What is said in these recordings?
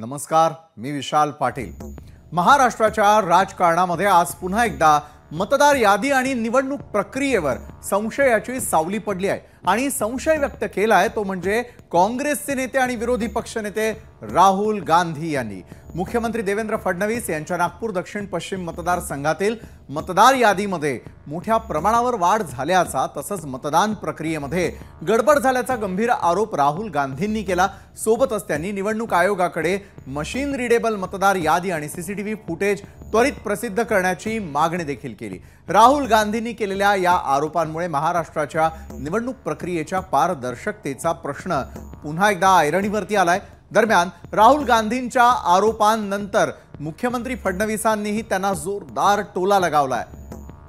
नमस्कार, मी विशाल पाटील। महाराष्ट्राच्या राजकारणामध्ये आज पुन्हा एकदा मतदार यादी आणि निवडणूक प्रक्रियेवर संशयाची सावली पडली आहे आणि संशय व्यक्त केलाय तो म्हणजे काँग्रेसचे नेते आणि विरोधी पक्षनेते राहुल गांधी यांनी। मुख्यमंत्री देवेंद्र फडणवीस यांच्या नागपूर दक्षिण पश्चिम मतदारसंघातील मतदार यादीमध्ये मोठ्या प्रमाणावर वाढ झाल्याचा तसंच मतदान प्रक्रियेमध्ये गडबड झाल्याचा गंभीर आरोप राहुल गांधींनी केला। सोबतच त्यांनी निवडणूक आयोगाकडे मशीन रीडेबल मतदार यादी आणि सीसीटीव्ही फुटेज त्वरित प्रसिद्ध करण्याची मागणी देखील केली। राहुल गांधींनी केलेल्या या आरोपांमुळे महाराष्ट्राच्या निवडणूक प्रक्रियेच्या पारदर्शकतेचा प्रश्न पुन्हा एकदा ऐरणीवरती आलाय। दरम्यान राहुल गांधींच्या आरोपांनंतर मुख्यमंत्री फडणवीसांनीही त्यांना जोरदार टोला लगावलाय।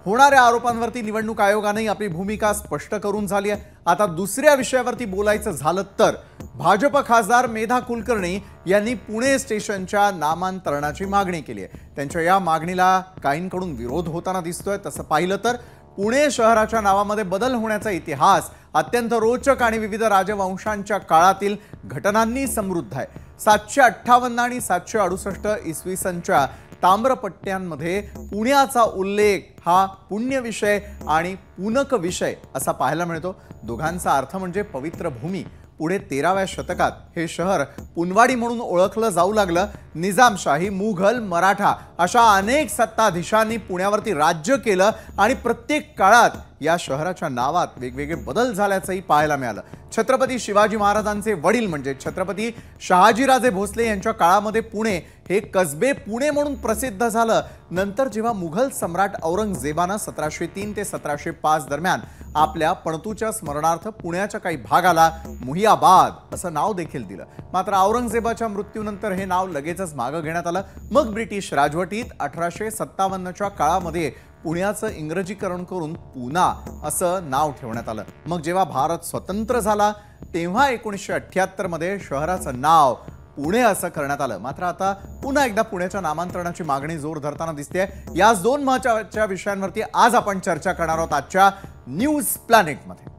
होणाऱ्या आरोपांवरती निवडणूक आयोगाने आपली भूमिका स्पष्ट करून झाली आहे। आता दुसऱ्या विषयावरती बोलायचं झालं तर भाजप खासदार मेधा कुलकर्णी यांनी पुणे स्टेशनच्या नामांतरणाची मागणी केली आहे। त्यांच्या या मागणीला काहींकडून विरोध होताना दिसतोय। तसं पाहिलं तर पुणे शहराच्या नावामध्ये बदल होण्याचा इतिहास अत्यंत रोचक आणि विविध राजवंशांच्या काळातील घटनांनी समृद्ध आहे। 758 आणि 768 इसवी सनच्या ताम्रपट्ट्यांमध्ये पुण्याचा उल्लेख हा पुण्य विषय आणि पुनक विषय असा पाहायला मिळतो। दोघांचा अर्थ म्हणजे पवित्र भूमी। पुढे 13व्या शतकात हे शहर पुनवाडी म्हणून ओळखलं जाऊ लागलं। निजामशाही, मुघल, मराठा अशा अनेक सत्ताधीशांनी पुण्यावरती राज्य केलं आणि प्रत्येक काळात या शहराच्या नावात वेगवेगळे बदल झाल्याचंही पाहायला मिळालं। छत्रपती शिवाजी महाराजांचे वडील म्हणजे छत्रपती शहाजीराजे भोसले यांच्या काळामध्ये पुणे हे कसबे पुणे म्हणून प्रसिद्ध झालं। नंतर जेव्हा मुघल सम्राट औरंगजेबानं 1703 ते 1705 दरम्यान आपल्या पणतूच्या स्मरणार्थ पुण्याच्या काही भागाला मुहियाबाद असं नाव देखील दिलं। मात्र औरंगजेबाच्या मृत्यूनंतर हे नाव लगेचच मागे घेण्यात आलं। मग ब्रिटिश राजवटीत 1857च्या काळामध्ये पुण्याचं इंग्रजीकरण करून पुना असं नाव ठेवण्यात आलं। मग जेव्हा भारत स्वतंत्र झाला तेव्हा 1978 मध्ये शहराचं नाव पुणे असं करण्यात आलं। मात्र आता पुन्हा एकदा पुण्याच्या नामांतरणाची मागणी जोर धरताना दिसते। याच दोन महत्त्वाच्या विषयांवरती आज आपण चर्चा करणार आहोत आजच्या न्यूज प्लॅनेटमध्ये।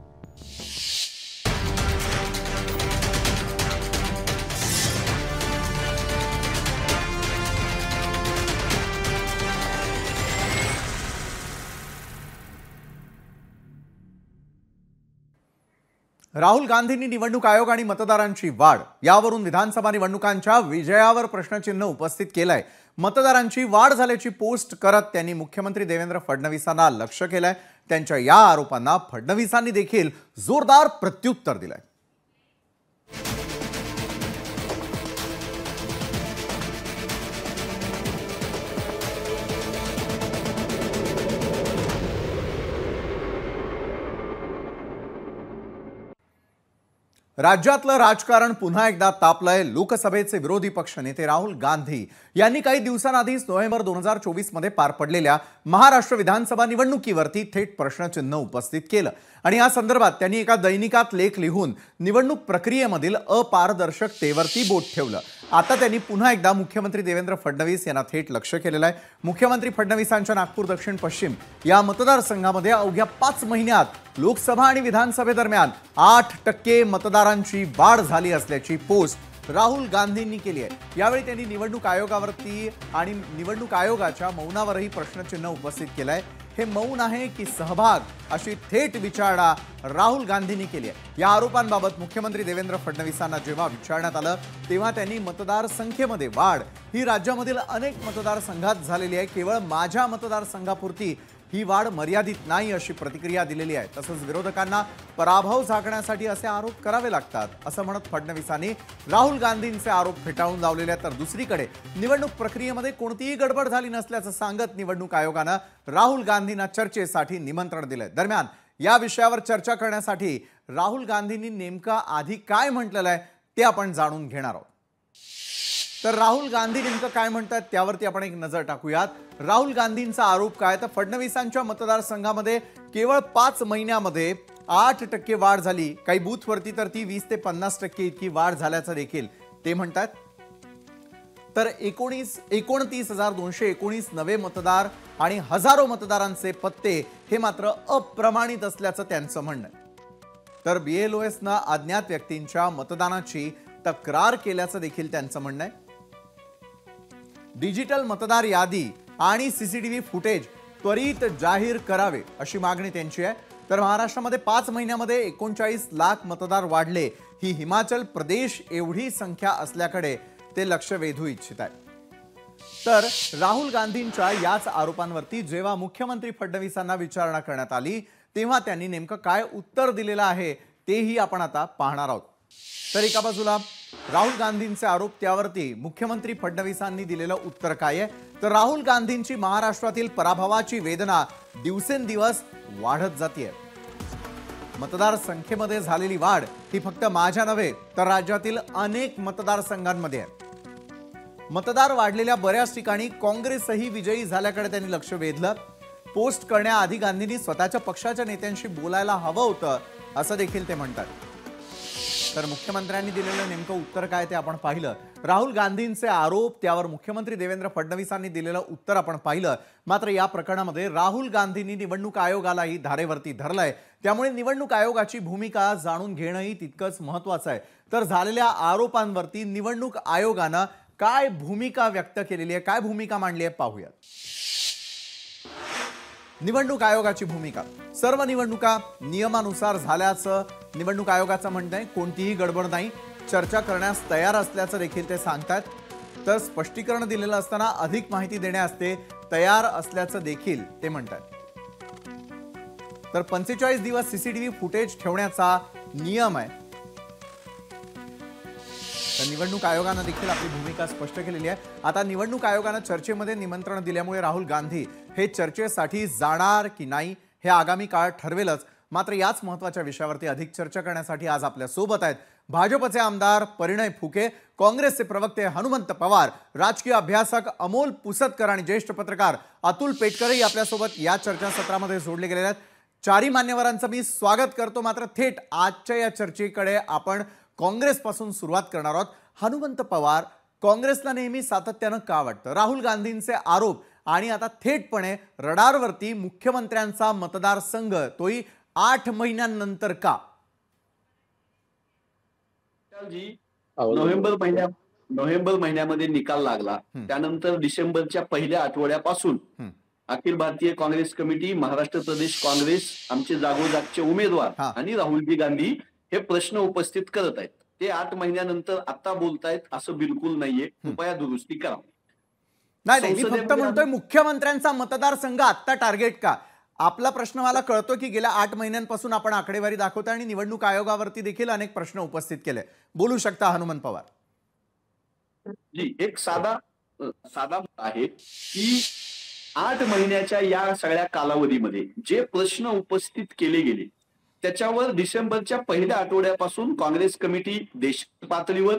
राहुल गांधींनी निवडणूक आयोग आणि मतदारांची वाढ यावरून विधानसभा निवडणुकांच्या विजयावर प्रश्नचिन्ह उपस्थित केलंय। मतदारांची वाढ झाल्याची पोस्ट करत त्यांनी मुख्यमंत्री देवेंद्र फडणवीसांना लक्ष्य केलंय। त्यांच्या या आरोपांना फडणवीसांनी देखील जोरदार प्रत्युत्तर दिलंय। राज्यातलं राजकारण पुन्हा एकदा तापलंय। लोकसभेचे विरोधी पक्षनेते राहुल गांधी यांनी काही दिवसांआधीच नोव्हेंबर 2024 मध्ये पार पडलेल्या महाराष्ट्र विधानसभा निवडणुकीवरती थेट प्रश्नचिन्ह उपस्थित केलं आणि या संदर्भात त्यांनी एका दैनिकात लेख लिहून निवडणूक प्रक्रियेमधील अपारदर्शकतेवरती बोट ठेवलं। आता त्यांनी पुन्हा एकदा मुख्यमंत्री देवेंद्र फडणवीस यांना थेट लक्ष्य केलेलं आहे। मुख्यमंत्री फडणवीसांच्या नागपूर दक्षिण पश्चिम या मतदारसंघामध्ये अवघ्या 5 महिन्यात लोकसभा आणि विधानसभेदरम्यान 8% मतदारांची वाढ झाली असल्याची पोस्ट राहुल गांधींनी केली आहे। यावेळी त्यांनी निवडणूक आयोगावरती आणि निवडणूक आयोगाच्या मौनावरही प्रश्नचिन्ह उपस्थित केलंय। हे मौन आहे की सहभाग अशी थेट विचारणा राहुल गांधींनी केली आहे। या आरोपांबाबत मुख्यमंत्री देवेंद्र फडणवीसांना जेव्हा विचारण्यात आलं तेव्हा त्यांनी मतदारसंख्येमध्ये वाढ ही राज्यामधील अनेक मतदारसंघात झालेली आहे, केवळ माझ्या मतदारसंघापुरती ही वाढ मर्यादित नाही अशी प्रतिक्रिया दिलेली आहे। तसंच विरोधकांना पराभव झाकण्यासाठी असे आरोप करावे लागतात असं म्हणत फडणवीसांनी राहुल गांधींचे आरोप फेटाळून लावलेले आहेत। तर दुसरीकडे निवडणूक प्रक्रियेमध्ये कोणतीही गडबड झाली नसल्याचं सांगत निवडणूक आयोगानं राहुल गांधींना चर्चेसाठी निमंत्रण दिलंय। दरम्यान या विषयावर चर्चा करण्यासाठी राहुल गांधींनी नेमका आधी काय म्हटलेलं आहे ते आपण जाणून घेणार आहोत। तर राहुल गांधी नेमकं काय म्हणतात त्यावरती आपण एक नजर टाकूयात। राहुल गांधींचा आरोप काय तर फडणवीसांच्या मतदारसंघामध्ये केवळ 5 महिन्यामध्ये 8% वाढ झाली। काही बूथवरती तर ती 20 ते 50% इतकी वाढ झाल्याचं देखील ते म्हणतात। तर 29,219 नवे मतदार आणि हजारो मतदारांचे पत्ते हे मात्र अप्रमाणित असल्याचं त्यांचं म्हणणं आहे। तर BLOSनं अज्ञात व्यक्तींच्या मतदानाची तक्रार केल्याचं देखील त्यांचं म्हणणं आहे। डिजिटल मतदार यादी आणि सीसीटीव्ही फुटेज त्वरित जाहीर करावे अशी मागणी त्यांची आहे. तर महाराष्ट्रामध्ये 5 महिन्यामध्ये 39 लाख मतदार वाढले. ही हिमाचल प्रदेश एवढी संख्या असल्याकडे ते लक्ष वेधू इच्छित आहे. तर राहुल गांधींच्या याच आरोपांवरती जेव्हा मुख्यमंत्री फडणवीसांना विचारणा करण्यात आली तेव्हा त्यांनी नेमकं काय उत्तर दिलेलं आहे तेही आपण आता पाहणार आहोत. तर एका बाजूला राहुल गांधींचे आरोप, त्यावरती मुख्यमंत्री फडणवीसांनी दिलेलं उत्तर काय आहे. तर राहुल गांधींची महाराष्ट्रातील पराभवाची वेदना दिवसेंदिवस वाढत जाते. मतदार संख्येमध्ये झालेली वाढ ही फक्त माझ्या नव्हे तर राज्यातील अनेक मतदारसंघांमध्ये आहे. मतदार वाढलेल्या बऱ्याच ठिकाणी काँग्रेसही विजयी झाल्याकडे त्यांनी लक्ष वेधलं. पोस्ट करण्याआधी गांधींनी स्वतःच्या पक्षाच्या नेत्यांशी बोलायला हवं होतं असं देखील ते म्हणतात. तर मुख्यमंत्र्यांनी दिलेलं नेमकं उत्तर काय ते आपण पाहिलं. राहुल गांधींचे आरोप, त्यावर मुख्यमंत्री देवेंद्र फडणवीसांनी दिलेलं उत्तर आपण पाहिलं. मात्र या प्रकरणामध्ये राहुल गांधींनी निवडणूक आयोगालाही धारेवरती धरलंय. त्यामुळे निवडणूक आयोगाची भूमिका जाणून घेणंही तितकंच महत्त्वाचं आहे. तर झालेल्या आरोपांवरती निवडणूक आयोगानं काय भूमिका व्यक्त केलेली आहे, काय भूमिका मांडली आहे पाहूयात. निवडणूक आयोगाची भूमिका. सर्व निवडणुका नियमानुसार झाल्याचं निवडणूक आयोगाचं म्हणणं आहे. कोणतीही गडबड नाही, चर्चा करण्यास तयार असल्याचं देखील ते सांगतात. तर स्पष्टीकरण दिलेलं असताना अधिक माहिती देण्यास ते तयार असल्याचं देखील ते म्हणतात. तर 45 दिवस सीसीटीव्ही फुटेज ठेवण्याचा नियम आहे. तर निवडणूक आयोगानं देखील आपली भूमिका स्पष्ट केलेली आहे. आता निवडणूक आयोगानं चर्चेमध्ये निमंत्रण दिल्यामुळे राहुल गांधी हे चर्चेसाठी जाणार की नाही हे आगामी काळ ठरवेलच. मात्र याच महत्त्वाच्या विषयावरती अधिक चर्चा करण्यासाठी आज आपल्या सोबत आहेत भाजपचे आमदार परिणय फुके, काँग्रेसचे प्रवक्ते हनुमंत पवार, राजकीय अभ्यासक अमोल पुसतकर आणि ज्येष्ठ पत्रकार अतुल पेटकरही आपल्यासोबत या चर्चासत्रामध्ये जोडले गेलेले आहेत. चारही मान्यवरांचं मी स्वागत करतो. मात्र थेट आजच्या या चर्चेकडे आपण काँग्रेसपासून सुरुवात करणार आहोत. हनुमंत पवार, काँग्रेसला नेहमी सातत्यानं का वाटतं राहुल गांधींचे आरोप आणि आता थेटपणे रडारवरती मुख्यमंत्र्यांचा मतदारसंघ, तोही 8 महिन्यांनंतर का? नोव्हेंबर महिन्यामध्ये निकाल लागला. त्यानंतर डिसेंबरच्या पहिल्या आठवड्यापासून अखिल भारतीय काँग्रेस कमिटी, महाराष्ट्र प्रदेश काँग्रेस, आमचे जागोजागचे उमेदवार आणि राहुलजी गांधी हे प्रश्न उपस्थित करत आहेत. ते 8 महिन्यानंतर आता बोलतायत असं बिलकुल नाहीये. कृपया दुरुस्ती करा. नाही, मी फक्त म्हणतोय मुख्यमंत्र्यांचा मतदारसंघ आता टार्गेट का? आपला प्रश्न मला कळतो की गेल्या 8 महिन्यांपासून आपण आकडेवारी दाखवता आणि निवडणूक आयोगावरती देखील अनेक प्रश्न उपस्थित केले. बोलू शकता हनुमंत पवार. जी, एक साधा आहे की 8 महिन्याच्या या सगळ्या कालावधीमध्ये जे प्रश्न उपस्थित केले गेले त्याच्यावर डिसेंबरच्या पहिल्या आठवड्यापासून काँग्रेस कमिटी देश पातळीवर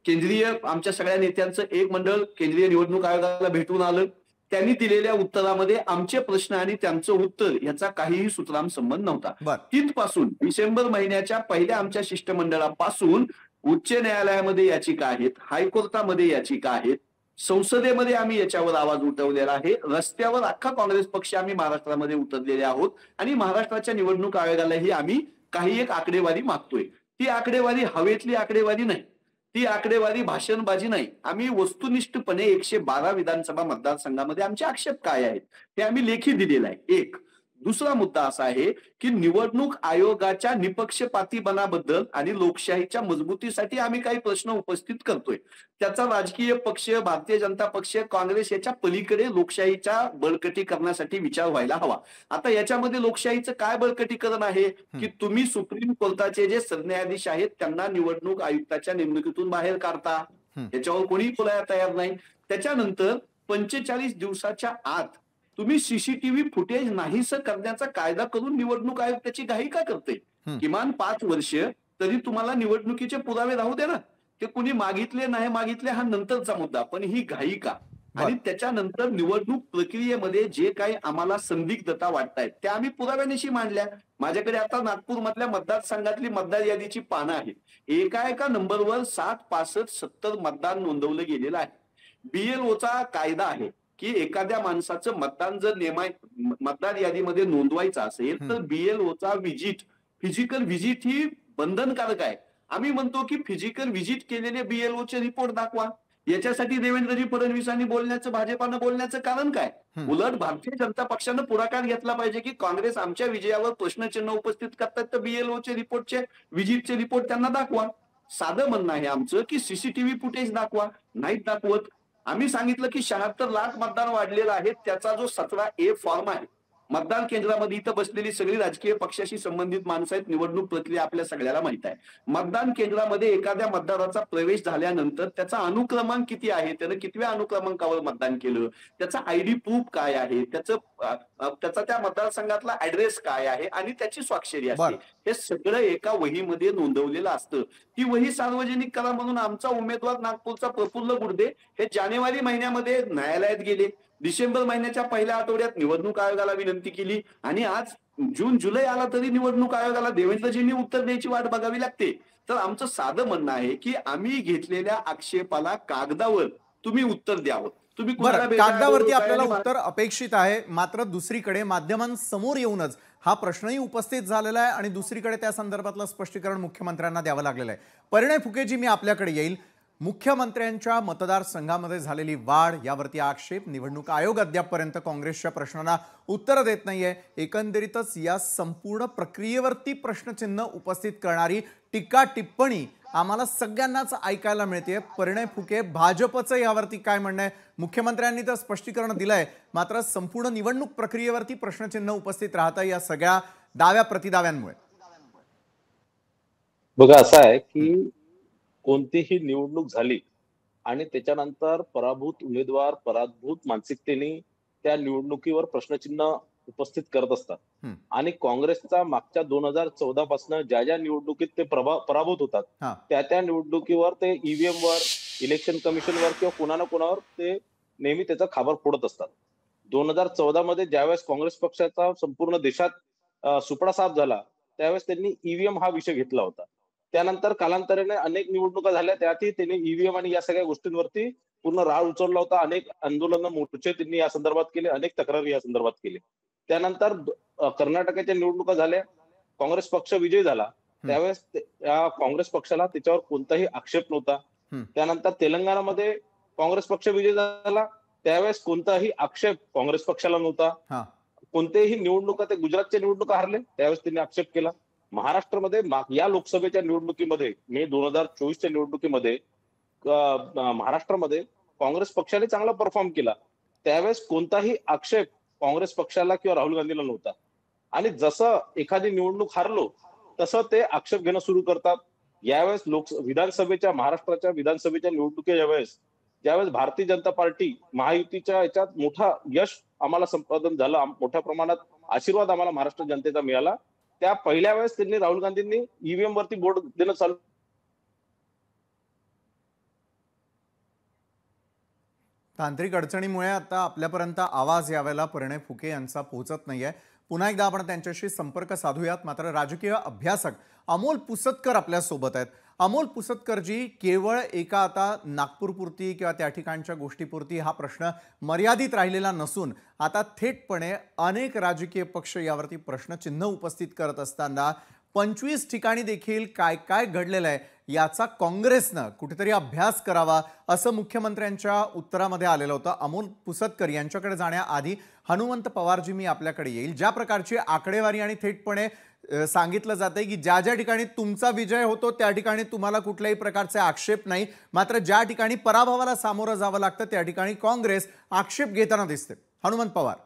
केंद्रीय आमच्या सगळ्या नेत्यांचं एक मंडळ केंद्रीय निवडणूक आयोगाला भेटून आलं. त्यांनी दिलेल्या उत्तरामध्ये आमचे प्रश्न आणि त्यांचं उत्तर याचा काहीही सुतराम संबंध नव्हता. तिथपासून डिसेंबर महिन्याच्या पहिल्या आमच्या शिष्टमंडळापासून उच्च न्यायालयामध्ये याचिका आहेत, हायकोर्टामध्ये याचिका आहेत, संसदेमध्ये आम्ही याच्यावर आवाज उठवलेला आहे, रस्त्यावर अख्खा काँग्रेस पक्ष आम्ही महाराष्ट्रामध्ये उतरलेले आहोत आणि महाराष्ट्राच्या निवडणूक आयोगालाही आम्ही काही एक आकडेवारी मागतोय. ती आकडेवारी हवेतली आकडेवारी नाही, ती आकडेवारी भाषणबाजी नाही. आम्ही वस्तुनिष्ठपणे 112 विधानसभा मतदारसंघामध्ये आमचे आक्षेप काय आहेत हे आम्ही लेखी दिलेला आहे. एक दुसरा मुद्दा असा आहे की निवडणूक आयोगाच्या निपक्षपातीपणाबद्दल आणि लोकशाहीच्या मजबूतीसाठी आम्ही काही प्रश्न उपस्थित करतोय. त्याचा राजकीय पक्ष, भारतीय जनता पक्ष, काँग्रेस याच्या पलीकडे लोकशाहीच्या बळकटीकरणासाठी विचार व्हायला हवा. आता याच्यामध्ये लोकशाहीचं काय बळकटीकरण आहे की तुम्ही सुप्रीम कोर्टाचे जे सरन्यायाधीश आहेत त्यांना निवडणूक आयुक्ताच्या नेमणुकीतून बाहेर काढता, याच्यावर कोणी बोलायला तयार नाही. त्याच्यानंतर 45 दिवसाच्या आत तुम्ही सीसीटीव्ही फुटेज नाहीसं करण्याचा कायदा करून निवडणूक आयोग त्याची घाई का करते? किमान 5 वर्ष तरी तुम्हाला निवडणुकीचे पुरावे राहू दे ना. ते कुणी मागितले नाही मागितले हा नंतरचा मुद्दा, पण ही घाई का? आणि त्याच्यानंतर निवडणूक प्रक्रियेमध्ये जे काही आम्हाला संदिग्धता वाटतायत त्या आम्ही पुराव्यानिशी मांडल्या. माझ्याकडे आता नागपूर मधल्या मतदारसंघातली मतदार यादीची पानं आहेत. एका नंबरवर 7, 65, 70 मतदान नोंदवलं गेलेलं आहे. BLOचा कायदा आहे की एखाद्या माणसाचं मतदान जर मतदार यादीमध्ये नोंदवायचं असेल तर BLOचा फिजिकल व्हिजिट ही बंधनकारक आहे. आम्ही म्हणतो की फिजिकल व्हिजिट केलेले BLOचे रिपोर्ट दाखवा. याच्यासाठी देवेंद्रजी फडणवीसांनी भाजपानं बोलण्याचं कारण काय? उलट भारतीय जनता पक्षानं पुढाकार घेतला पाहिजे की काँग्रेस आमच्या विजयावर प्रश्नचिन्ह उपस्थित करतात, तर बीएलओचे रिपोर्टचे व्हिजिटचे रिपोर्ट त्यांना दाखवा. साधं म्हणणं आहे आमचं की सीसीटीव्ही फुटेज दाखवा. नाहीत दाखवत. आम्ही सांगितलं की 76 लाख मतदान वाढलेलं आहे, त्याचा जो 17A फॉर्म आहे, मतदान केंद्रामध्ये इथं बसलेली सगळी राजकीय पक्षाशी संबंधित माणसं आहेत. निवडणूक प्रक्रिया आपल्या सगळ्याला माहित आहे. मतदान केंद्रामध्ये एखाद्या मतदाराचा प्रवेश झाल्यानंतर त्याचा अनुक्रमांक किती आहे, त्यानं कितव्या अनुक्रमांकावर मतदान केलं, त्याचा आयडी प्रूफ काय आहे, त्याचा त्या मतदारसंघातला ऍड्रेस काय आहे आणि त्याची स्वाक्षरी असते. हे सगळं एका वहीमध्ये नोंदवलेलं असतं. ती वही सार्वजनिक करा म्हणून आमचा उमेदवार नागपूरचा प्रफुल्ल गुर्दे हे जानेवारी महिन्यामध्ये न्यायालयात गेले. डिसेंबर महिन्याच्या पहिल्या आठवड्यात निवडणूक आयोगाला विनंती केली आणि आज जून जुलै आला तरी निवडणूक आयोगाला देवेंद्रजींनी उत्तर द्यायची वाट बघावी लागते. तर आमचं साधं म्हणणं आहे की आम्ही घेतलेल्या आक्षेपाला कागदावर तुम्ही उत्तर द्यावं. तुम्ही कागदावरती आपल्याला उत्तर अपेक्षित आहे, मात्र दुसरीकडे माध्यमांसमोर येऊनच हा प्रश्नही उपस्थित झालेला आहे आणि दुसरीकडे त्या संदर्भातलं स्पष्टीकरण मुख्यमंत्र्यांना द्यावं लागलेलं आहे. परिणय फुकेजी, मी आपल्याकडे येईल. मुख्यमंत्र्यांच्या मतदारसंघामध्ये झालेली वाढ यावरती आक्षेप, निवडणूक आयोग अद्यापपर्यंत काँग्रेसच्या प्रश्नांना उत्तर देत नाहीये. एकंदरीतच या संपूर्ण प्रक्रियेवरती प्रश्नचिन्ह उपस्थित करणारी टीका टिप्पणी आम्हाला सगळ्यांनाच ऐकायला मिळते. परिणय फुके, भाजपचं यावरती काय म्हणणं आहे? मुख्यमंत्र्यांनी तर स्पष्टीकरण दिलंय, मात्र संपूर्ण निवडणूक प्रक्रियेवरती प्रश्नचिन्ह उपस्थित राहतं या सगळ्या दाव्या प्रतिदाव्यांमुळे. बघा, असं आहे की कोणतीही निवडणूक झाली आणि त्याच्यानंतर पराभूत उमेदवार पराभूत मानसिकतेने त्या निवडणुकीवर प्रश्नचिन्ह उपस्थित करत असतात आणि काँग्रेसचा मागच्या 2014 पासून ज्या निवडणुकीत ते पराभूत होतात त्या निवडणुकीवर ते ईव्हीएम वर, इलेक्शन कमिशनवर किंवा कोणावर ते नेहमी त्याचा खापर फोडत असतात. 2014 मध्ये ज्यावेळेस काँग्रेस पक्षाचा संपूर्ण देशात सुपडा साफ झाला त्यावेळेस त्यांनी ईव्हीएम हा विषय घेतला होता. त्यानंतर कालांतराने अनेक निवडणुका झाल्या, त्यातही त्यांनी ईव्हीएम आणि या सगळ्या गोष्टींवरती पूर्ण राळ उचलला होता. अनेक आंदोलन, मोर्चे त्यांनी या संदर्भात केले, अनेक तक्रारी या संदर्भात केली. त्यानंतर कर्नाटकाच्या निवडणुका झाल्या, काँग्रेस पक्ष विजयी झाला. त्यावेळेस काँग्रेस पक्षाला त्याच्यावर कोणताही आक्षेप नव्हता. त्यानंतर तेलंगणामध्ये काँग्रेस पक्ष विजयी झाला, त्यावेळेस कोणताही आक्षेप काँग्रेस पक्षाला नव्हता. कोणत्याही निवडणुका, ते गुजरातच्या निवडणुका हारले त्यावेळेस त्यांनी आक्षेप केला. महाराष्ट्रामध्ये या लोकसभेच्या निवडणुकीमध्ये मे 2024च्या निवडणुकीमध्ये महाराष्ट्रामध्ये काँग्रेस पक्षाने चांगला परफॉर्म केला. त्यावेळेस कोणताही आक्षेप काँग्रेस पक्षाला किंवा राहुल गांधीला नव्हता. आणि जसं एखादी निवडणूक हारलो तसं ते आक्षेप घेणं सुरू करतात. यावेळेस विधानसभेच्या, महाराष्ट्राच्या विधानसभेच्या निवडणुकीच्या ज्यावेळेस भारतीय जनता पार्टी महायुतीच्या याच्यात मोठा यश आम्हाला संपादन झालं, मोठ्या प्रमाणात आशीर्वाद आम्हाला महाराष्ट्र जनतेचा मिळाला, त्या पहिल्या वेळेस त्यांनी राहुल गांधींनी ईव्हीएम वरती बोर्ड देणं चालू. तांत्रिक अडचणीमुळे आता आपल्यापर्यंत आवाज यावेळेला परिणय फुके यांचा पोहोचत नाहीये. पुन्हा एकदा आपण त्यांच्याशी संपर्क साधूयात. मात्र राजकीय अभ्यासक अमोल पुसतकर आपल्या सोबत आहेत. अमोल पुसतकरजी, केवळ एका आता नागपूरपुरती किंवा त्या ठिकाणच्या गोष्टीपुरती हा प्रश्न मर्यादित राहिलेला नसून आता थेटपणे अनेक राजकीय पक्ष यावरती प्रश्नचिन्ह उपस्थित करत असताना 25 ठिकाणी देखील काय काय घडलेलं आहे याचा काँग्रेसनं कुठेतरी अभ्यास करावा असं मुख्यमंत्र्यांच्या उत्तरामध्ये आलेलं होतं. अमोल पुसतकर यांच्याकडे जाण्याआधी हनुमंत पवारजी, मी आपल्याकडे येईल. ज्या प्रकारची आकडेवारी आणि थेटपणे सांगितलं जातंय की ज्या ज्या ठिकाणी तुमचा विजय होतो त्या ठिकाणी तुम्हाला कुठल्याही प्रकारचे आक्षेप नाही, मात्र ज्या ठिकाणी पराभवाला सामोरं जावं लागतं त्या ठिकाणी काँग्रेस आक्षेप घेताना दिसते. हनुमंत पवार,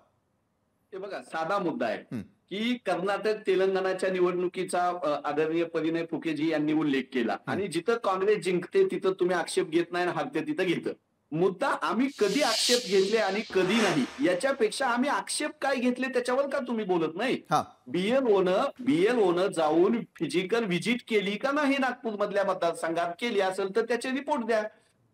हे बघा, साधा मुद्दा आहे की कर्नाटक तेलंगणाच्या निवडणुकीचा आदरणीय परिणय फुकेजी यांनी उल्लेख केला आणि जिथं काँग्रेस जिंकते तिथं तुम्ही आक्षेप घेत नाही आणि हारते तिथं घेतं. मुद्दा आम्ही कधी आक्षेप घेतले आणि कधी नाही याच्यापेक्षा आम्ही आक्षेप काय घेतले त्याच्यावर का तुम्ही बोलत नाही? बीएलओनं जाऊन फिजिकल व्हिजिट केली का नाही नागपूर मधल्या मतदारसंघात? केली असेल तर त्याचे रिपोर्ट द्या.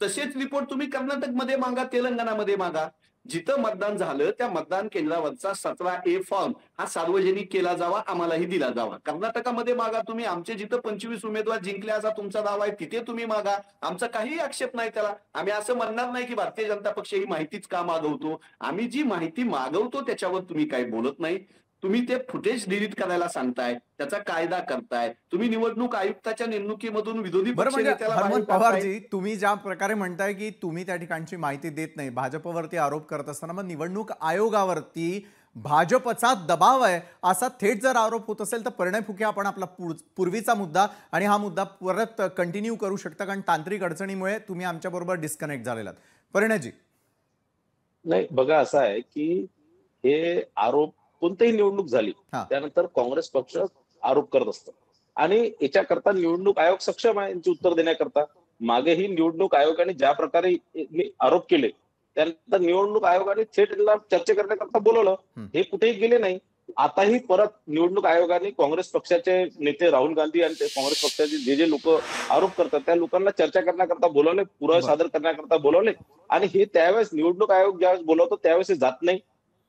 तसेच रिपोर्ट तुम्ही कर्नाटकमध्ये मागा, तेलंगणामध्ये मागा. जिथं मतदान झालं त्या मतदान केंद्रावरचा 17A फॉर्म हा सार्वजनिक केला जावा, आम्हालाही दिला जावा. कर्नाटकामध्ये मागा तुम्ही. आमचे जिथं 25 उमेदवार जिंकले असा तुमचा दावा आहे तिथे तुम्ही मागा. आमचा काही आक्षेप नाही त्याला. आम्ही असं म्हणणार नाही की भारतीय जनता पक्ष ही माहितीच का मागवतो. आम्ही जी माहिती मागवतो त्याच्यावर तुम्ही काही बोलत नाही. तुम्ही ते फुटेज डिलीट करायला सांगताय, त्याचा कायदा करताय, तुम्ही निवडणूक आयुक्ताच्या नेमणुकीमधून विरोधी बरं, पक्ष म्हणजे नेत्याला बाहेर हनुमंत काढताय. पवारजी, तुम्ही ज्या प्रकारे म्हणताय की तुम्ही त्या ठिकाणची माहिती देत नाही, भाजपवरती आरोप करत असताना मग निवडणूक आयोगावरती भाजपचा दबाव आहे असा थेट जर आरोप होत असेल तर परिणय फुके, आपण आपला पूर्वीचा मुद्दा आणि हा मुद्दा परत कंटिन्यू करू शकता, कारण तांत्रिक अडचणीमुळे तुम्ही आमच्याबरोबर डिस्कनेक्ट झालेलात. परिणयजी. नाही, बघा असं आहे की हे आरोप कोणतीही निवडणूक झाली हा. त्यानंतर काँग्रेस पक्ष आरोप करत असतं आणि याच्याकरता निवडणूक आयोग सक्षम आहे यांची उत्तर देण्याकरता. मागेही निवडणूक आयोगाने ज्या प्रकारे आरोप केले त्यानंतर निवडणूक आयोगाने थेट त्यांना चर्चा करण्याकरता बोलवलं, हे कुठेही गेले नाही. आताही परत निवडणूक आयोगाने काँग्रेस पक्षाचे नेते राहुल गांधी आणि काँग्रेस पक्षाचे जे जे लोक आरोप करतात त्या लोकांना चर्चा करण्याकरता बोलवले, पुरावे सादर करण्याकरता बोलवले आणि हे त्यावेळेस निवडणूक आयोग ज्यावेळेस बोलवतो त्यावेळेस हे जात नाही.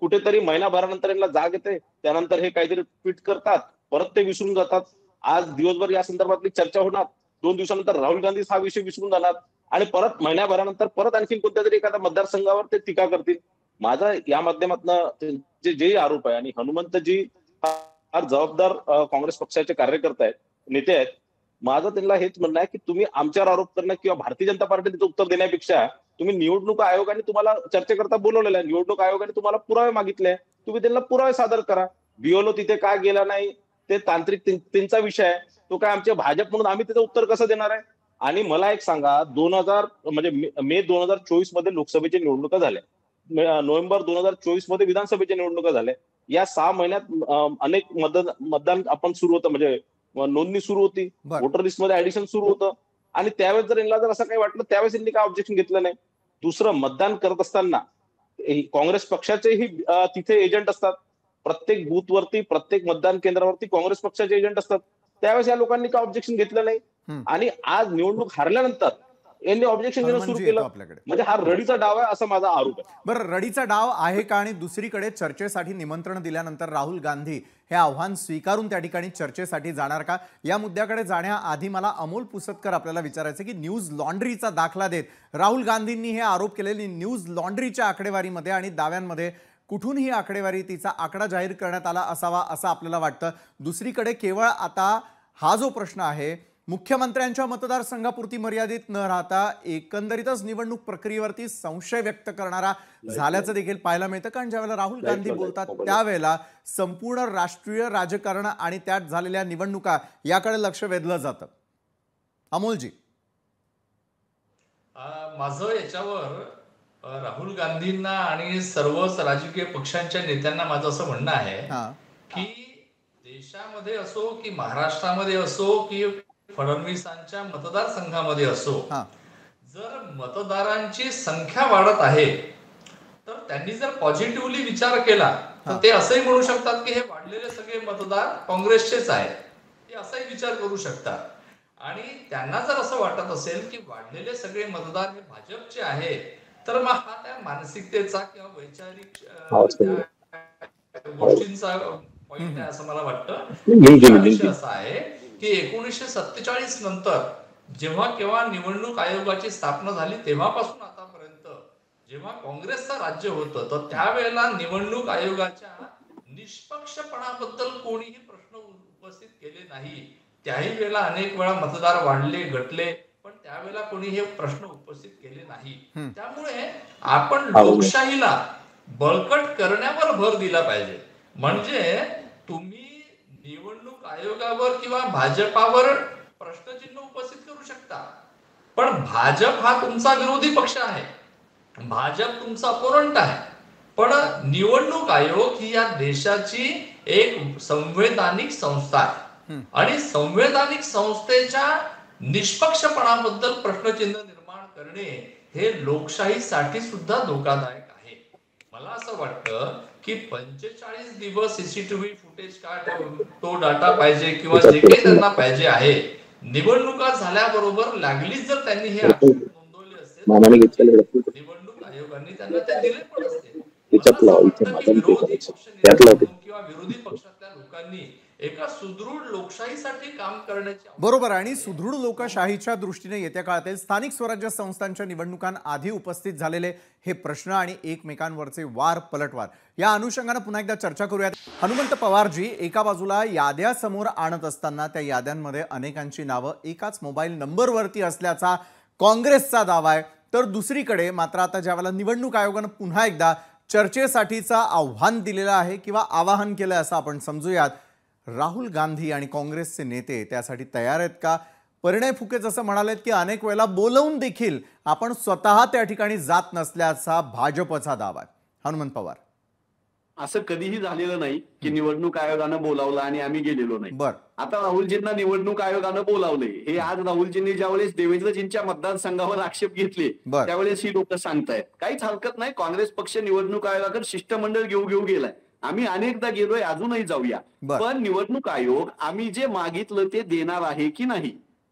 कुठेतरी महिनाभरानंतर यांना जाग येते, त्यानंतर हे काहीतरी ट्विट करतात, परत ते विसरून जातात. आज दिवसभर या संदर्भातली चर्चा होणार, 2 दिवसानंतर राहुल गांधी हा विषय विसरून जाणार आणि परत महिन्याभरानंतर परत आणखी कोणत्या तरी एखाद्या मतदारसंघावर ते टीका करतील. माझा या माध्यमातून जे आरोप आहे आणि हनुमंतजी फार जबाबदार काँग्रेस पक्षाचे कार्यकर्ते आहेत, नेते आहेत, माझं त्यांना हेच म्हणणं आहे की तुम्ही आमच्यावर आरोप करणं किंवा भारतीय जनता पार्टीचं उत्तर देण्यापेक्षा तुम्ही निवडणूक आयोगाने तुम्हाला चर्चेकरता बोलवलेलं आहे, निवडणूक आयोगाने तुम्हाला पुरावे मागितले, तुम्ही त्यांना पुरावे सादर करा. बीओलो तिथे काय गेला नाही ते तांत्रिक त्यांचा विषय आहे, तो काय आमचे भाजप म्हणून आम्ही त्याचं उत्तर कसं देणार आहे. आणि मला एक सांगा, मे 2024 मध्ये लोकसभेच्या निवडणुका झाल्या, नोव्हेंबर 2024 मध्ये विधानसभेच्या निवडणुका झाल्या. या 6 महिन्यात अनेक मतदान आपण सुरू होतं, म्हणजे नोंदणी सुरू होती, वोटर लिस्टमध्ये ऍडिशन सुरू होतं आणि त्यावेळेस जर यांना जर असं काही वाटलं त्यावेळेस यांनी काय ऑब्जेक्शन घेतलं नाही. दुसरं, मतदान करत असताना काँग्रेस पक्षाचेही तिथे एजंट असतात, प्रत्येक बूथवरती प्रत्येक मतदान केंद्रावरती काँग्रेस पक्षाचे एजंट असतात, त्यावेळेस या लोकांनी काय ऑब्जेक्शन घेतलं नाही. आणि आज निवडणूक हारल्यानंतर यांनी ऑब्जेक्शन घेणं सुरू केलं, म्हणजे हा रडीचा डाव आहे असा माझा आरोप आहे. बरं, रडीचा डाव आहे का? आणि दुसरीकडे चर्चेसाठी निमंत्रण दिल्यानंतर राहुल गांधी हे आव्हान स्वीकारून त्या ठिकाणी चर्चेसाठी जाणार का? या मुद्द्याकडे जाण्याआधी मला अमोल पुसतकर आपल्याला विचारायचं की न्यूज लॉन्ड्रीचा दाखला देत राहुल गांधींनी हे आरोप केलेली न्यूज लॉन्ड्रीच्या आकडेवारीमध्ये आणि दाव्यांमध्ये कुठून ही आकडेवारी, तिचा आकडा जाहीर करण्यात आला असावा असं आपल्याला वाटतं? दुसरीकडे केवळ आता हा जो प्रश्न आहे मुख्यमंत्र्यांच्या मतदारसंघापुरती मर्यादित न राहता एकंदरीतच निवडणूक प्रक्रियेवरती संशय व्यक्त करणारा झाल्याचं देखील पाहायला मिळतं, कारण ज्यावेळेला राहुल गांधी बोलतात त्यावेळेला संपूर्ण राष्ट्रीय राजकारण आणि त्यात झालेल्या निवडणुका याकडे लक्ष वेधलं जातं. अमोलजी. माझं याच्यावर राहुल गांधींना आणि सर्वच राजकीय पक्षांच्या नेत्यांना माझं असं म्हणणं आहे की देशामध्ये असो की महाराष्ट्रामध्ये असो की फडणवीसांच्या मतदारसंघामध्ये असो, जर मतदारांची संख्या वाढत आहे तर त्यांनी जर पॉझिटिव्हली विचार केला तर ते असंही म्हणू शकतात की हे वाढलेले सगळे मतदार काँग्रेसचेच आहेत, ते असाही विचार करू शकतात. आणि त्यांना जर असं वाटत असेल की वाढलेले सगळे मतदार हे भाजपचे आहे तर मग हा त्या मानसिकतेचा किंवा वैचारिक गोष्टींचा पॉइंट आहे असं मला वाटतं. विषय असा आहे की 1947 नंतर जेव्हा केव्हा निवडणूक आयोगाची स्थापना झाली तेव्हापासून आतापर्यंत जेव्हा काँग्रेसचं राज्य होतं तर त्यावेळेला निवडणूक आयोगाच्या निष्पक्षपणाबद्दल कोणीही प्रश्न उपस्थित केले नाही. त्याही वेळेला अनेक वेळा मतदार वाढले घटले पण त्यावेळेला कोणी हे प्रश्न उपस्थित केले नाही. त्यामुळे आपण लोकशाहीला बळकट करण्यावर भर दिला पाहिजे. म्हणजे तुम्ही निवडणूक आयोगावर किंवा भाजपावर प्रश्नचिन्ह उपस्थित करू शकता, पण भाजप हा तुमचा विरोधी पक्ष आहे, भाजप तुमचा अपोनंट आहे. पण निवडणूक आयोग ही या देशाची एक संवैधानिक संस्था आहे आणि संवैधानिक संस्थेच्या निष्पक्षपणाबद्दल प्रश्नचिन्ह निर्माण करणे हे लोकशाहीसाठी सुद्धा धोकादायक आहे. मला असं वाटतं की 45 दिवस सीसीटीव्ही फुटेज तो डाटा पाहिजे किंवा जे काही त्यांना पाहिजे आहे, निवडणुका झाल्याबरोबर लागलीच जर त्यांनी हे नोंदवले असेल निवडणूक आयोगाने त्यांना ते दिले पण असते. विरोधी पक्ष किंवा विरोधी पक्षातल्या लोकांनी एका सुदृढ लोकशाहीसाठी काम करण्याची बरोबर. आणि सुदृढ लोकशाहीच्या दृष्टीने येत्या काळातील स्थानिक स्वराज्य संस्थांच्या निवडणुकांआधी उपस्थित झालेले हे प्रश्न आणि एकमेकांवरचे वार पलटवार या अनुषंगाने पुन्हा एकदा चर्चा करूयात. हनुमंत पवारजी एका बाजूला याद्या समोर आणत असताना त्या याद्यांमध्ये अनेकांची नावं एकाच मोबाईल नंबरवरती असल्याचा काँग्रेसचा दावा आहे, तर दुसरीकडे मात्र आता ज्यावेळेला निवडणूक आयोगानं पुन्हा एकदा चर्चेसाठीचं आव्हान दिलेलं आहे किंवा आवाहन केलं असं आपण समजूयात, राहुल गांधी आणि काँग्रेसचे नेते त्यासाठी तयार आहेत का? परिणय फुके जसं म्हणालेत की अनेक वेळेला बोलवून देखील आपण स्वतः त्या ठिकाणी जात नसल्याचा भाजपचा दावा आहे. हनुमंत पवार, असं कधीही झालेलं नाही की निवडणूक आयोगानं बोलावलं आणि आम्ही गेलेलो नाही. बर, आता राहुलजींना निवडणूक आयोगानं बोलावले हे आज राहुलजींनी ज्यावेळेस देवेंद्रजींच्या मतदारसंघावर आक्षेप घेतले बर. त्यावेळेस ही लोक सांगतायत. काहीच हरकत नाही. काँग्रेस पक्ष निवडणूक आयोगाकडे शिष्टमंडळ घेऊ गेलाय. आम्ही अनेकदा गेलोय, अजूनही जाऊया. बर. पण निवडणूक आयोग आम्ही जे मागितलं ते देणार आहे की नाही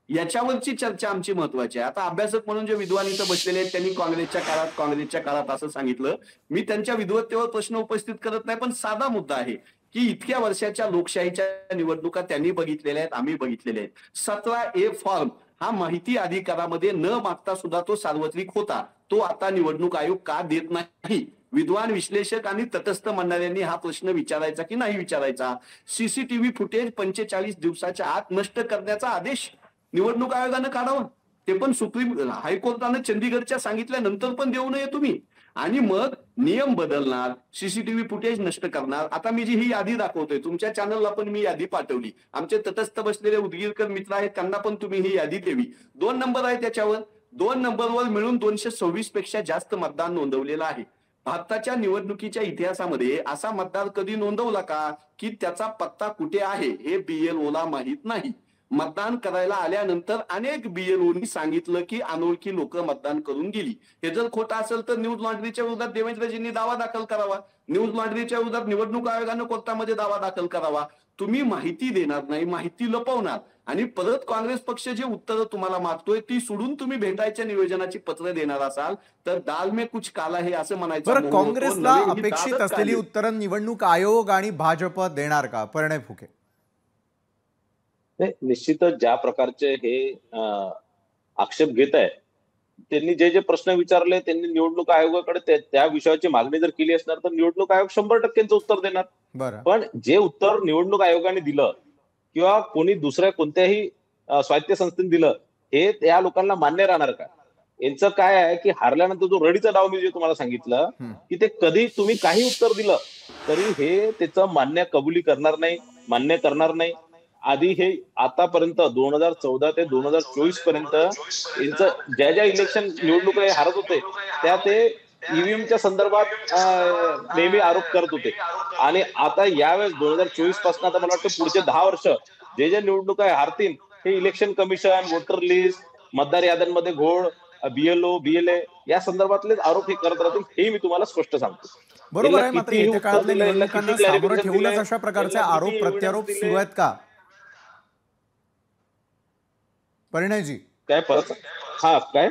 याच्यावरची चर्चा आमची महत्वाची आहे. आता अभ्यासक म्हणून जे विद्वान इथं बसलेले आहेत त्यांनी काँग्रेसच्या काळात असं सांगितलं. मी त्यांच्या विद्वत्तेवर प्रश्न उपस्थित करत नाही, पण साधा मुद्दा आहे की इतक्या वर्षाच्या लोकशाहीच्या निवडणुका त्यांनी बघितलेल्या आहेत, आम्ही बघितलेल्या आहेत. 17A फॉर्म हा माहिती अधिकारामध्ये न मागता सुद्धा तो सार्वत्रिक होता. तो आता निवडणूक आयोग का देत नाही? विद्वान विश्लेषक आणि तटस्थ मंडळांनी हा प्रश्न विचारायचा की नाही विचारायचा? सीसीटीव्ही फुटेज 45 दिवसाच्या आत नष्ट करण्याचा आदेश निवडणूक आयोगानं काढावा. ते पण सुप्रीम हायकोर्टानं चंदीगडच्या सांगितल्यानंतर पण देऊ नये तुम्ही. आणि मग नियम बदलणार, सीसीटीव्ही फुटेज नष्ट करणार. आता मी जी ही यादी दाखवतोय तुमच्या चॅनलला पण मी यादी पाठवली. आमचे तटस्थ बसलेले उदगीरकर मित्र आहेत त्यांना पण तुम्ही ही यादी द्यावी. 2 नंबर आहे त्याच्यावर. 2 नंबरवर मिळून 226 पेक्षा जास्त मतदान नोंदवलेलं आहे. भारताच्या निवडणुकीच्या इतिहासामध्ये असा मतदार कधी नोंदवला का की त्याचा पत्ता कुठे आहे हे BLOला माहित नाही. मतदान करायला आल्यानंतर अनेक BLOनी सांगितलं की अनोळखी लोक मतदान करून गेली. हे जर खोटं असेल तर न्यूज लॉन्ड्रीच्या विरोधात देवेंद्रजींनी दावा दाखल करावा. न्यूज लॉन्ड्रीच्या विरोधात निवडणूक आयोगानं कोर्टामध्ये दावा दाखल करावा. तुम्ही माहिती देणार नाही, माहिती लपवणार आणि परत काँग्रेस पक्ष जे उत्तरं तुम्हाला मागतोय ती सोडून तुम्ही भेटायच्या नियोजनाची पत्र देणार असाल तर दाल में कुछ काला हे असं म्हणायचं. बरं, काँग्रेसला अपेक्षित असलेली उत्तरं निवडणूक आयोग आणि भाजप देणार का? परिणय फुके, निश्चितच ज्या प्रकारचे हे आक्षेप घेत आहे त्यांनी जे प्रश्न विचारले त्यांनी निवडणूक आयोगाकडे त्या विषयाची मागणी जर केली असणार तर निवडणूक आयोग 100% उत्तर देणार. बरं, पण जे उत्तर निवडणूक आयोगाने दिलं किंवा कोणी दुसऱ्या कोणत्याही स्वायत्त संस्थेने दिलं हे त्या लोकांना मान्य राहणार का? यांचं काय आहे की हारल्यानंतर जो रडीचा डाव मी जे तुम्हाला सांगितलं की ते कधी तुम्ही काही उत्तर दिलं तरी हे त्याचं कबुली करणार नाही, मान्य करणार नाही. आधी हे आतापर्यंत 2014 ते 2024 पर्यंत यांचं ज्या इलेक्शन निवडणुका हारत होते त्या ते ईव्हीएमच्या संदर्भात नेहमी आरोप करत होते. आणि आता यावेळेस 2024 पासून आता मला वाटतं पुढचे 10 वर्ष जे निवडणुका हारतील हे इलेक्शन कमिशन, वोटर लिस्ट, मतदार याद्यांमध्ये घोळ, BLO, BLA या संदर्भातले आरोप हे करत राहतील हे मी तुम्हाला स्पष्ट सांगतो. बरोबर आहे. मात्र येत्या काळातल्या निवडणुकांना सामोरं ठेवूनच अशा प्रकारचे आरोप प्रत्यारोप सुरू आहेत का? परिणयजी, काय परत काय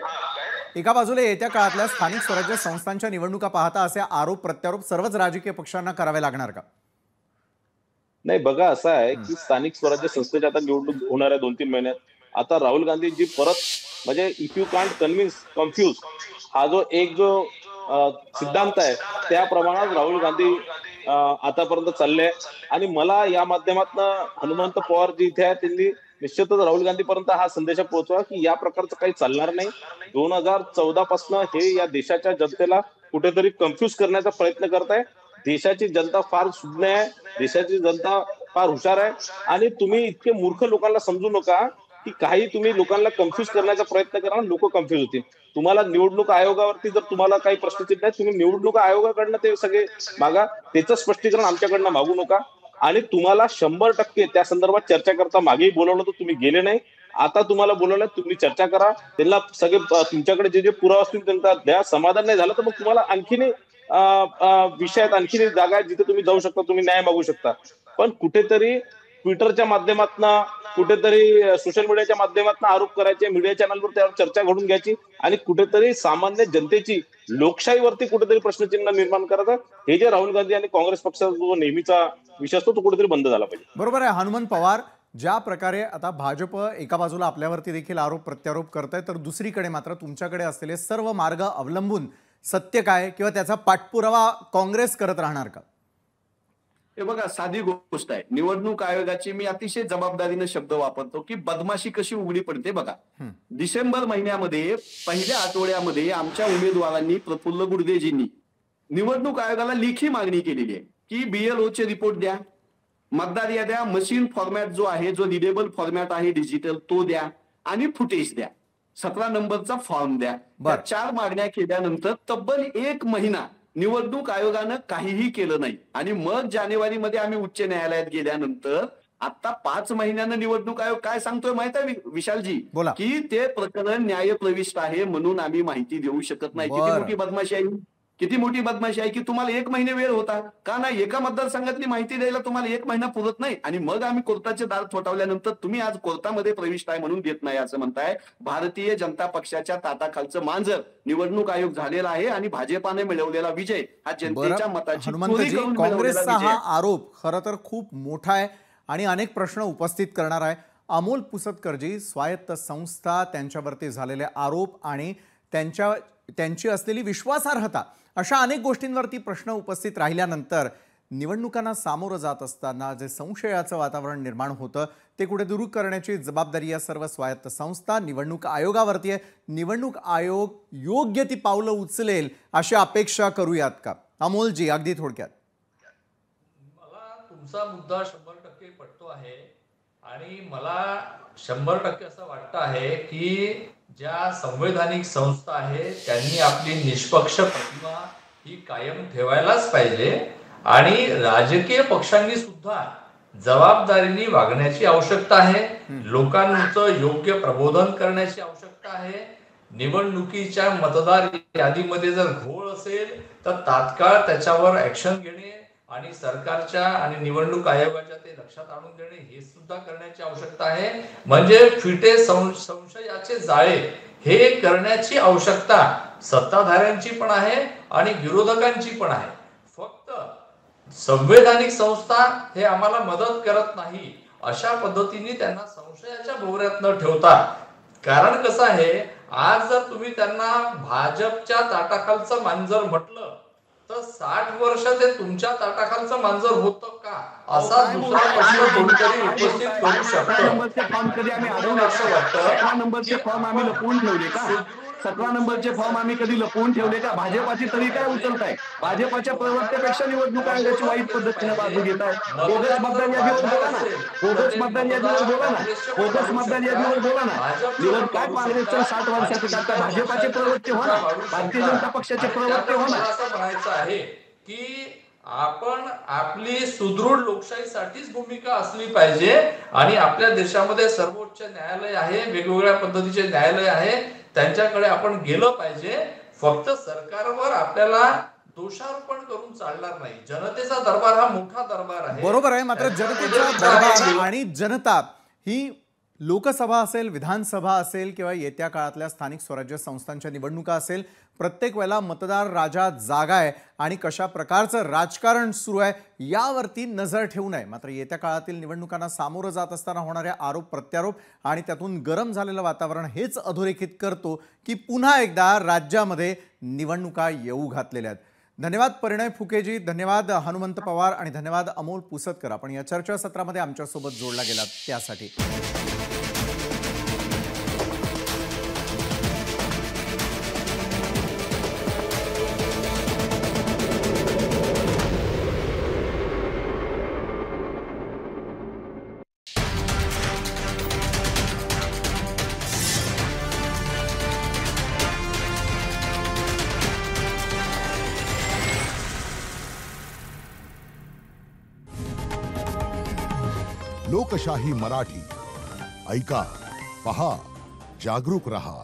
एका बाजूला येत्या काळातल्या स्थानिक स्वराज्य संस्थांच्या निवडणुका पाहता असे आरोप प्रत्यारोप सर्वच राजकीय पक्षांना करावे लागणार का? नाही, बघा असं आहे की स्थानिक स्वराज्य संस्थेच्या आता निवडणूक होणार आहे 2-3 महिन्यात. आता राहुल गांधीजी परत म्हणजे इफ यू कांट कन्फ्यूज हा जो सिद्धांत आहे त्या प्रमाणात राहुल गांधी आतापर्यंत चालले. आणि मला या माध्यमातून हनुमंत पवार जी इथे आहेत त्यांनी निश्चितच राहुल गांधी पर्यंत हा संदेश पोहोचवा की या प्रकारचं काही चालणार नाही. 2014 पासून हे या देशाच्या जनतेला कुठेतरी कन्फ्यूज करण्याचा प्रयत्न करत आहे. देशाची जनता फार सुज्ञ आहे, देशाची जनता फार हुशार आहे आणि तुम्ही इतके मूर्ख लोकांना समजू नका की काही तुम्ही लोकांना कन्फ्यूज करण्याचा प्रयत्न करा, लोक कन्फ्यूज होतील. तुम्हाला निवडणूक आयोगावरती जर तुम्हाला काही प्रश्न चिन्ह आहेत तुम्ही निवडणूक आयोगाकडनं ते सगळे मागा, त्याचं स्पष्टीकरण आमच्याकडनं मागू नका. आणि तुम्हाला 100% त्या संदर्भात चर्चा करता मागेही बोलवलं तर तुम्ही गेले नाही. आता तुम्हाला बोलवलं तुम्ही चर्चा करा, त्यांना सगळे तुमच्याकडे जे पुरावे असतील त्यांचा द्या. समाधान नाही झालं तर मग तुम्हाला आणखीन विषयात आणखीन जागा आहे जिथे तुम्ही जाऊ शकता, तुम्ही न्याय मागू शकता. पण कुठेतरी ट्विटरच्या माध्यमातून, कुठेतरी सोशल मीडियाच्या माध्यमातून आरोप करायचे, मीडिया चॅनलवर त्यावर चर्चा घडून घ्यायची आणि कुठेतरी सामान्य जनतेची लोकशाहीवरती कुठेतरी प्रश्नचिन्ह निर्माण करायचं, हे जे राहुल गांधी आणि काँग्रेस पक्षाचा जो नेहमीचा विषय असतो तो कुठेतरी बंद झाला पाहिजे. बरोबर आहे हनुमंत पवार. ज्या प्रकारे आता भाजप एका बाजूला आपल्यावरती देखील आरोप प्रत्यारोप करत आहे, तर दुसरीकडे मात्र तुमच्याकडे असलेले सर्व मार्ग अवलंबून सत्य काय किंवा त्याचा पाठपुरावा काँग्रेस करत राहणार का? हे बघा, साधी गोष्ट आहे. निवडणूक आयोगाची मी अतिशय जबाबदारीने शब्द वापरतो की बदमाशी कशी उघडी पडते बघा. डिसेंबर महिन्यामध्ये पहिल्या आठवड्यामध्ये आमच्या उमेदवारांनी प्रफुल्ल गुडदेजींनी निवडणूक आयोगाला लेखी मागणी केलेली आहे की BLO चे रिपोर्ट द्या, मतदार याद्या मशीन फॉर्मॅट जो आहे, जो रिडेबल फॉर्मॅट आहे डिजिटल, तो द्या आणि फुटेज द्या, 17 नंबरचा फॉर्म द्या. त्या 4 मागण्या केल्यानंतर तब्बल 1 महिना निवडणूक आयोगानं काहीही केलं नाही. आणि मग जानेवारीमध्ये आम्ही उच्च न्यायालयात गेल्यानंतर आता 5 महिन्यानं निवडणूक आयोग काय सांगतोय माहित आहे विशालजी, की ते प्रकरण न्यायप्रविष्ट आहे म्हणून आम्ही माहिती देऊ शकत नाही. किती मोठी बदमाशी आहे, किती मोठी बदमाशी आहे की तुम्हाला 1 महिने वेळ होता का नाही, एका मतदारसंघातली माहिती द्यायला तुम्हाला 1 महिना पुरत नाही. आणि मग आम्ही कोर्टाचे दार ठोठावल्यानंतर तुम्ही आज कोर्टामध्ये प्रविष्ट आहे म्हणून देत नाही असं म्हणताय. भारतीय जनता पक्षाच्या ताटाखालचं मांजर निवडणूक आयोग झालेला आहे आणि भाजपाने मिळवलेला विजय हा जनतेच्या मताची चोरी करून काँग्रेसचा हा आरोप खरं तर खूप मोठा आहे आणि अनेक प्रश्न उपस्थित करणार आहे. अमोल पुसदकरजी, स्वायत्त संस्था, त्यांच्यावरती झालेले आरोप आणि त्यांची असलेली विश्वासार्हता, अशा अनेक गोष्टींवरती प्रश्न उपस्थित राहिल्यानंतर निवडणुकांना सामोरं जात असताना जे संशयाचं वातावरण निर्माण होतं ते कुठे दूर करण्याची जबाबदारी या सर्व स्वायत्त संस्था, निवडणूक आयोगावरती आहे. निवडणूक आयोग योग्य ती पावलं उचलेल अशी अपेक्षा करूयात का? अमोलजी, अगदी थोडक्यात. मला तुमचा मुद्दा 100% पटतो आहे आणि मला 100% असं वाटतं आहे की ज्या संवैधानिक संस्था आहेत त्यांनी आपली निष्पक्ष प्रतिमा ही कायम ठेवायलाच पाहिजे आणि राजकीय पक्षांनी सुद्धा जबाबदारीने वागण्याची आवश्यकता आहे. लोकांचं योग्य प्रबोधन करण्याची आवश्यकता आहे. निवडणुकीच्या मतदार यादीमध्ये जर घोळ असेल तर तात्काळ त्याच्यावर ऍक्शन घेणे आणि सरकारच्या आणि निवडणूक आयोगाच्या ते लक्षात आणून देणे हे सुद्धा करण्याची आवश्यकता आहे. म्हणजे फिटे संशयाचे जाळे हे करण्याची आवश्यकता सत्ताधाऱ्यांची पण आहे आणि विरोधकांची पण आहे. फक्त संवैधानिक संस्था हे आम्हाला मदत करत नाही अशा पद्धतीने त्यांना संशयाच्या भोवऱ्यात न ठेवता, कारण कसं आहे, आज जर तुम्ही त्यांना भाजपच्या ताटाखालचं मांजर म्हटलं तर 60 वर्ष ते तुमच्या ताटाखालचं मांजर होतं का असा दुसरा प्रश्न कोणीतरी उपस्थित करू शकतो. 17 नंबरचे फॉर्म कधी आम्ही अडवले? 17 नंबरचे फॉर्म आम्ही लपवून ठेवले का? 17 नंबरचे फॉर्म आम्ही कधी लपवून ठेवले का? भाजपाची तरी काय उचलताय? भाजपाच्या प्रवक्त्यापेक्षा निवडणूक आयोगाची वाईट पद्धतीने बाजू घेत आहे. बोगस मतदान यादीवर बोला ना, बोगस मतदान यादीवर बोला ना, बोगस मतदान यादीवर बोला ना. निवड काय काँग्रेसच्या 60 वर्षाचे करता भाजपाचे प्रवक्ते हो ना, भारतीय जनता पक्षाचे प्रवक्ते हो ना. असं म्हणायचं आहे की आपण आपली सुदृढ लोकशाहीसाठीच भूमिका असली पाहिजे आणि आपल्या देशामध्ये सर्वोच्च न्यायालय आहे, वेगवेगळ्या पद्धतीचे न्यायालय आहे, त्यांच्याकडे आपण गेलं पाहिजे. फक्त सरकारवर आपल्याला दोषारोपण करून चालणार नाही. जनतेचा दरबार हा मोठा दरबार आहे. बरोबर आहे, मात्र जनतेचा दरबार आणि जनता ही लोकसभा असेल, विधानसभा असेल किंवा येत्या काळातल्या स्थानिक स्वराज्य संस्थांच्या निवडणुका असेल, प्रत्येक वेळेला मतदार राजा जागा आहे आणि कशा प्रकारचं राजकारण सुरू आहे यावरती नजर ठेवून आहे. मात्र येत्या काळातील निवडणुकांना सामोरं जात असताना होणाऱ्या आरोप प्रत्यारोप आणि त्यातून गरम झालेलं वातावरण हेच अधोरेखित करतो की पुन्हा एकदा राज्यामध्ये निवडणुका येऊ घातलेल्या आहेत. धन्यवाद परिणय फुकेजी, धन्यवाद हनुमंत पवार आणि धन्यवाद अमोल पुसदकर, आपण या चर्चासत्रामध्ये आमच्यासोबत जोडला गेलात त्यासाठी. लोकशाही मराठी ऐका, पहा, जागरूक रहा.